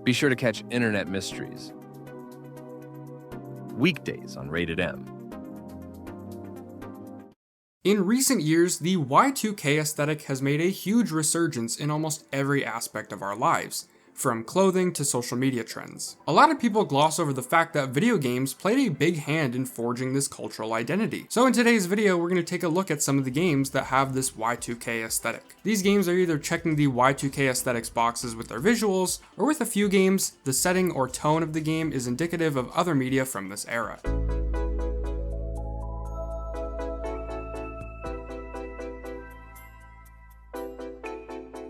Be sure to catch Internet Mysteries weekdays on RatedEm. In recent years, the Y2K aesthetic has made a huge resurgence in almost every aspect of our lives, from clothing to social media trends. A lot of people gloss over the fact that video games played a big hand in forging this cultural identity. So in today's video, we're going to take a look at some of the games that have this Y2K aesthetic. These games are either checking the Y2K aesthetics boxes with their visuals, or with a few games, the setting or tone of the game is indicative of other media from this era.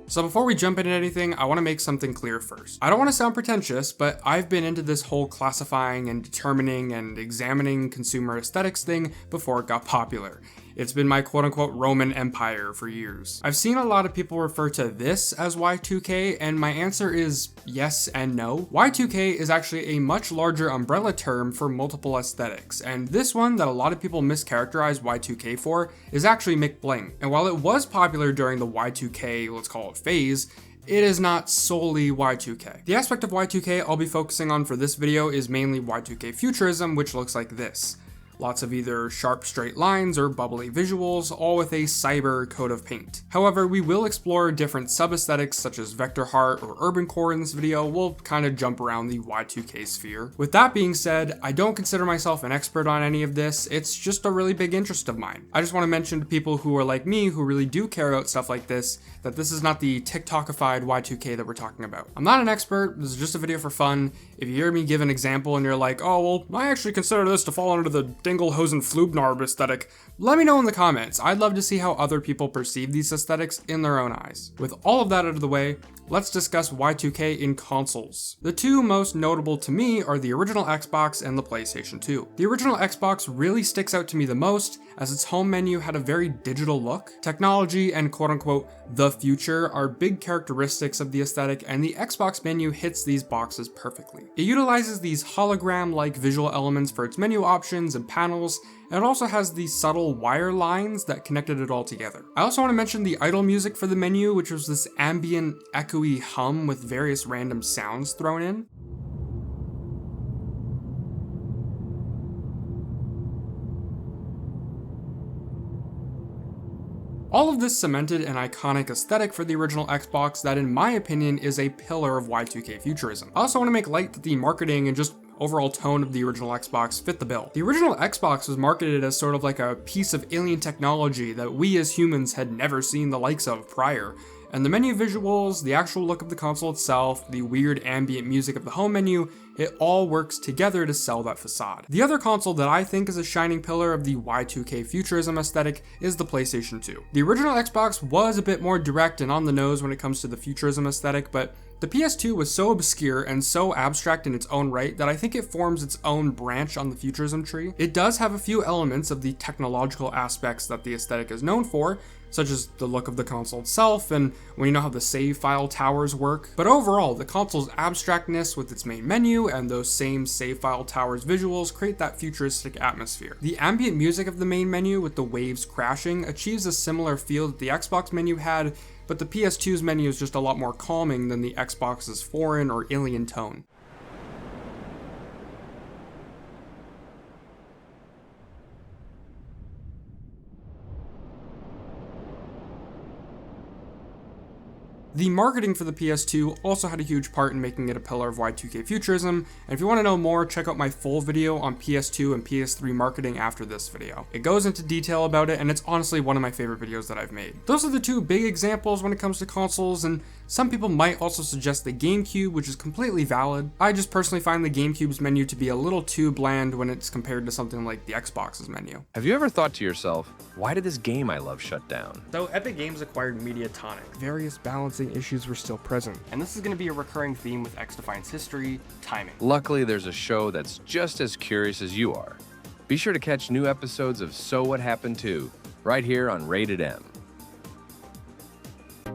So before we jump into anything, I want to make something clear first. I don't want to sound pretentious, but I've been into this whole classifying and determining and examining consumer aesthetics thing before it got popular. It's been my quote-unquote Roman Empire for years. I've seen a lot of people refer to this as Y2K, and my answer is yes and no. Y2K is actually a much larger umbrella term for multiple aesthetics, and this one that a lot of people mischaracterize Y2K for is actually McBling. And while it was popular during the Y2K, let's call it phase, it is not solely Y2K. The aspect of Y2K I'll be focusing on for this video is mainly Y2K Futurism, which looks like this. Lots of either sharp straight lines or bubbly visuals, all with a cyber coat of paint. However, we will explore different sub-aesthetics such as Vectorheart or Urbancore in this video. We'll kind of jump around the Y2K sphere. With that being said, I don't consider myself an expert on any of this. It's just a really big interest of mine. I just want to mention to people who are like me, who really do care about stuff like this, that this is not the TikTokified Y2K that we're talking about. I'm not an expert, this is just a video for fun. If you hear me give an example and you're like, oh, well, I actually consider this to fall under the Dingelhosen Flubnarb aesthetic, let me know in the comments. I'd love to see how other people perceive these aesthetics in their own eyes. With all of that out of the way, let's discuss Y2K in consoles. The two most notable to me are the original Xbox and the PlayStation 2. The original Xbox really sticks out to me the most, as its home menu had a very digital look. Technology and quote-unquote the future are big characteristics of the aesthetic, and the Xbox menu hits these boxes perfectly. It utilizes these hologram-like visual elements for its menu options and panels, and it also has these subtle wire lines that connected it all together. I also want to mention the idle music for the menu, which was this ambient, echoey hum with various random sounds thrown in. All of this cemented an iconic aesthetic for the original Xbox that in my opinion is a pillar of Y2K Futurism. I also want to make light that the marketing and just overall tone of the original Xbox fit the bill. The original Xbox was marketed as sort of like a piece of alien technology that we as humans had never seen the likes of prior. And the menu visuals, the actual look of the console itself, the weird ambient music of the home menu, it all works together to sell that facade. The other console that I think is a shining pillar of the Y2K Futurism aesthetic is the PlayStation 2. The original Xbox was a bit more direct and on the nose when it comes to the futurism aesthetic, but the PS2 was so obscure and so abstract in its own right that I think it forms its own branch on the futurism tree. It does have a few elements of the technological aspects that the aesthetic is known for, such as the look of the console itself and when you know how the save file towers work. But overall, the console's abstractness with its main menu and those same save file towers visuals create that futuristic atmosphere. The ambient music of the main menu with the waves crashing achieves a similar feel that the Xbox menu had, but the PS2's menu is just a lot more calming than the Xbox's foreign or alien tone. The marketing for the PS2 also had a huge part in making it a pillar of Y2K Futurism, and if you want to know more, check out my full video on PS2 and PS3 marketing after this video. It goes into detail about it, and it's honestly one of my favorite videos that I've made. Those are the two big examples when it comes to consoles, and some people might also suggest the GameCube, which is completely valid. I just personally find the GameCube's menu to be a little too bland when it's compared to something like the Xbox's menu. Have you ever thought to yourself, why did this game I love shut down? So Epic Games acquired Mediatonic. Various balancing issues were still present, and this is going to be a recurring theme with XDefiant's history: timing. Luckily, there's a show that's just as curious as you are. Be sure to catch new episodes of So What Happened To, right here on RatedEm.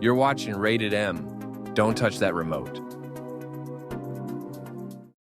You're watching RatedEm. Don't touch that remote.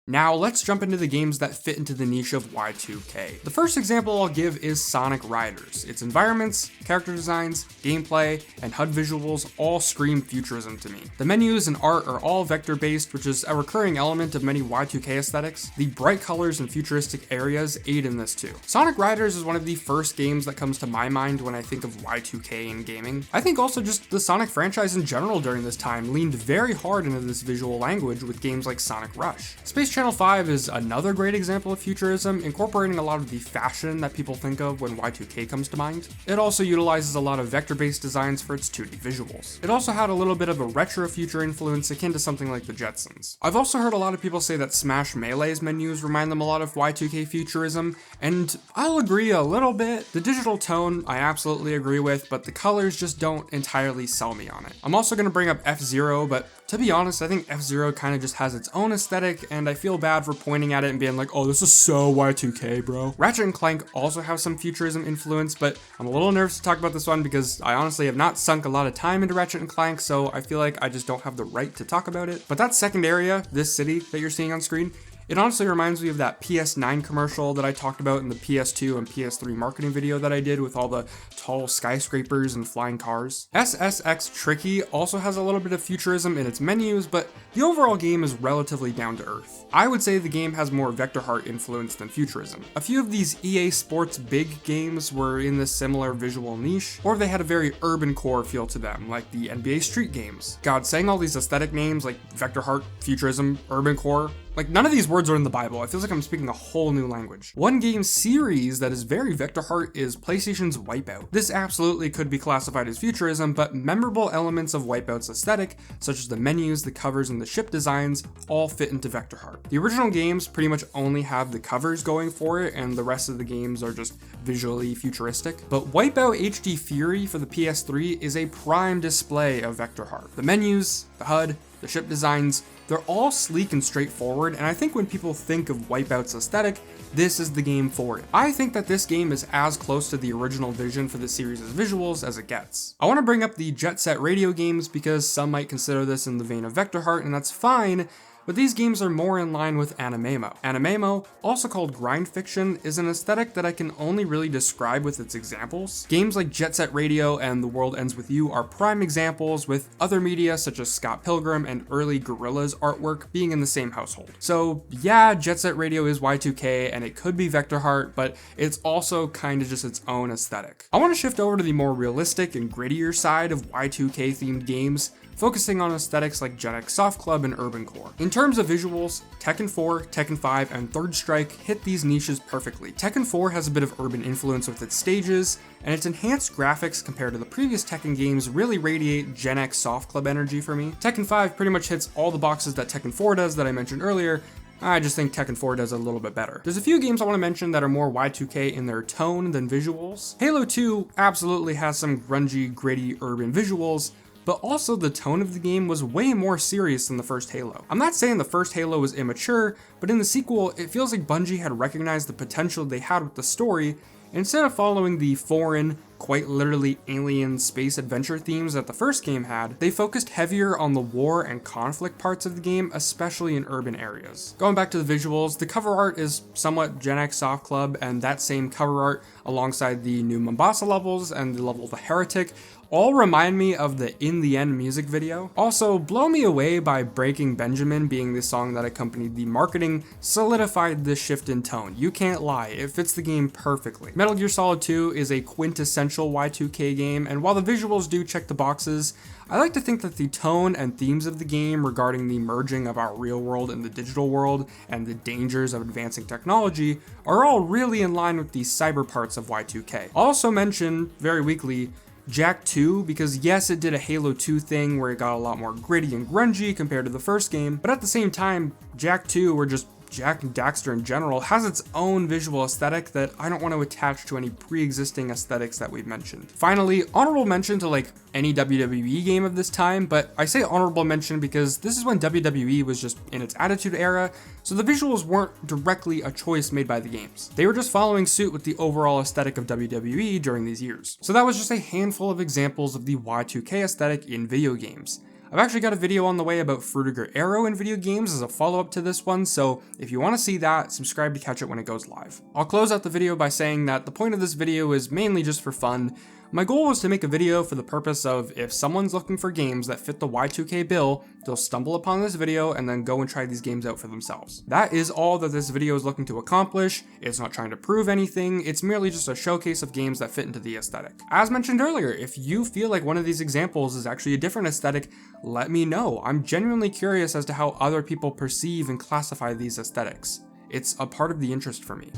Now let's jump into the games that fit into the niche of Y2K. The first example I'll give is Sonic Riders. Its environments, character designs, gameplay, and HUD visuals all scream futurism to me. The menus and art are all vector-based, which is a recurring element of many Y2K aesthetics. The bright colors and futuristic areas aid in this too. Sonic Riders is one of the first games that comes to my mind when I think of Y2K in gaming. I think also just the Sonic franchise in general during this time leaned very hard into this visual language with games like Sonic Rush. Space Channel 5 is another great example of futurism, incorporating a lot of the fashion that people think of when Y2K comes to mind. It also utilizes a lot of vector-based designs for its 2D visuals. It also had a little bit of a retro-future influence akin to something like the Jetsons. I've also heard a lot of people say that Smash Melee's menus remind them a lot of Y2K futurism, and I'll agree a little bit. The digital tone I absolutely agree with, but the colors just don't entirely sell me on it. I'm also going to bring up F-Zero, but to be honest, I think F-Zero kind of just has its own aesthetic, and I feel bad for pointing at it and being like, oh, this is so Y2K, bro. Ratchet & Clank also have some futurism influence, but I'm a little nervous to talk about this one because I honestly have not sunk a lot of time into Ratchet & Clank, so I feel like I just don't have the right to talk about it. But that second area, this city that you're seeing on screen, it honestly reminds me of that PS9 commercial that I talked about in the PS2 and PS3 marketing video that I did with all the tall skyscrapers and flying cars. SSX Tricky also has a little bit of futurism in its menus, but the overall game is relatively down to earth. I would say the game has more Vectorheart influence than futurism. A few of these EA Sports big games were in this similar visual niche, or they had a very Urbancore feel to them, like the NBA Street games. God, saying all these aesthetic names like Vectorheart, futurism, Urbancore, like none of these words are in the Bible. It feels like I'm speaking a whole new language. One game series that is very Vectorheart is PlayStation's Wipeout. This absolutely could be classified as futurism, but memorable elements of Wipeout's aesthetic, such as the menus, the covers, and the ship designs, all fit into Vectorheart. The original games pretty much only have the covers going for it, and the rest of the games are just visually futuristic. But Wipeout HD Fury for the PS3 is a prime display of Vectorheart. The menus, the HUD, the ship designs, they're all sleek and straightforward, and I think when people think of Wipeout's aesthetic, this is the game for it. I think that this game is as close to the original vision for the series' visuals as it gets. I want to bring up the Jet Set Radio games because some might consider this in the vein of Vectorheart, and that's fine, but these games are more in line with Animemo. Animemo, also called grind fiction, is an aesthetic that I can only really describe with its examples. Games like Jet Set Radio and The World Ends With You are prime examples, with other media such as Scott Pilgrim and early Gorillaz artwork being in the same household. So yeah, Jet Set Radio is Y2K and it could be Vectorheart, but it's also kind of just its own aesthetic. I want to shift over to the more realistic and grittier side of Y2K themed games, focusing on aesthetics like Gen X Soft Club and Urbancore. In terms of visuals, Tekken 4, Tekken 5, and Third Strike hit these niches perfectly. Tekken 4 has a bit of urban influence with its stages, and its enhanced graphics compared to the previous Tekken games really radiate Gen X Soft Club energy for me. Tekken 5 pretty much hits all the boxes that Tekken 4 does that I mentioned earlier. I just think Tekken 4 does a little bit better. There's a few games I want to mention that are more Y2K in their tone than visuals. Halo 2 absolutely has some grungy, gritty, urban visuals, but also the tone of the game was way more serious than the first Halo. I'm not saying the first Halo was immature, but in the sequel, it feels like Bungie had recognized the potential they had with the story. Instead of following the foreign, quite literally alien space adventure themes that the first game had, they focused heavier on the war and conflict parts of the game, especially in urban areas. Going back to the visuals, the cover art is somewhat Gen X Soft Club, and that same cover art alongside the new Mombasa levels and the level The Heretic all remind me of the In the End music video. Also, Blow Me Away by Breaking Benjamin being the song that accompanied the marketing solidified this shift in tone. You can't lie, it fits the game perfectly. Metal Gear Solid 2 is a quintessential Y2K game, and while the visuals do check the boxes, I like to think that the tone and themes of the game regarding the merging of our real world and the digital world and the dangers of advancing technology are all really in line with the cyber parts of Y2K. I'll also mention, very weakly, Jak 2, because yes, it did a Halo 2 thing where it got a lot more gritty and grungy compared to the first game, but at the same time, Jak 2, or just Jak and Daxter in general, has its own visual aesthetic that I don't want to attach to any pre-existing aesthetics that we've mentioned. Finally, honorable mention to like any WWE game of this time, but I say honorable mention because this is when WWE was just in its Attitude Era, so the visuals weren't directly a choice made by the games. They were just following suit with the overall aesthetic of WWE during these years. So that was just a handful of examples of the Y2K aesthetic in video games. I've actually got a video on the way about Frutiger Arrow in video games as a follow-up to this one, so if you want to see that, subscribe to catch it when it goes live. I'll close out the video by saying that the point of this video is mainly just for fun. My goal was to make a video for the purpose of if someone's looking for games that fit the Y2K bill, they'll stumble upon this video and then go and try these games out for themselves. That is all that this video is looking to accomplish. It's not trying to prove anything, it's merely just a showcase of games that fit into the aesthetic. As mentioned earlier, if you feel like one of these examples is actually a different aesthetic, let me know. I'm genuinely curious as to how other people perceive and classify these aesthetics. It's a part of the interest for me.